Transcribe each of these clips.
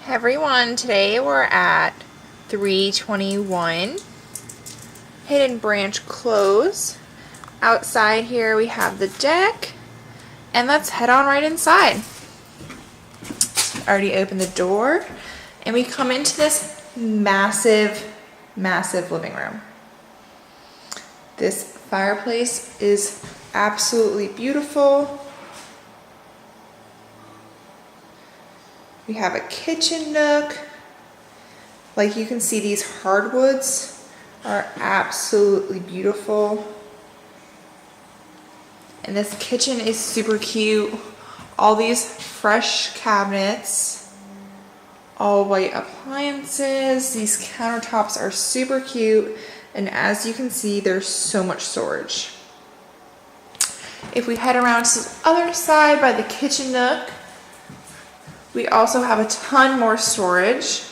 Hey everyone, today we're at 321 Hidden Branch Close. Outside here we have the deck, and let's head on right inside. Already opened the door, and we come into this massive living room. This fireplace is absolutely beautiful. We have a kitchen nook. Like you can see, these hardwoods are absolutely beautiful. And this kitchen is super cute. All these fresh cabinets, all white appliances. These countertops are super cute. And as you can see, there's so much storage. If we head around to the other side by the kitchen nook, we also have a ton more storage,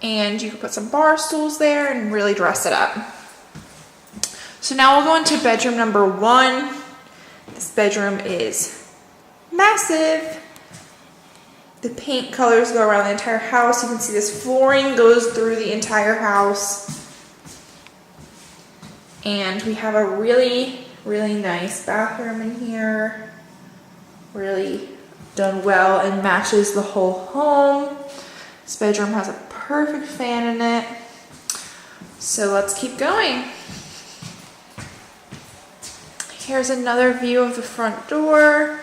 and you can put some bar stools there and really dress it up. So now we'll go into bedroom number 1. This bedroom is massive. The paint colors go around the entire house. You can see this flooring goes through the entire house. And we have a really nice bathroom in here. Really done well and matches the whole home. This bedroom has a perfect fan in it. So let's keep going. Here's another view of the front door.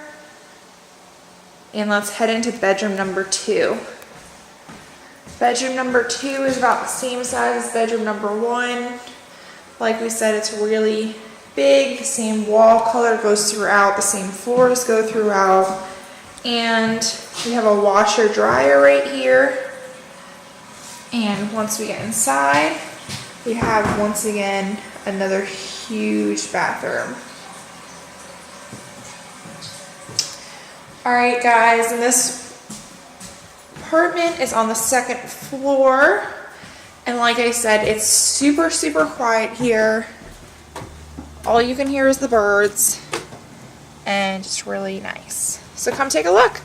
And let's head into bedroom number 2. Bedroom number 2 is about the same size as bedroom number 1. Like we said, it's really big. The same wall color goes throughout. The same floors go throughout. And we have a washer dryer right here. And once we get inside, we have once again another huge bathroom. Alright guys, and this apartment is on the 2nd floor. And like I said, it's super quiet here. All you can hear is the birds. And it's really nice. So come take a look.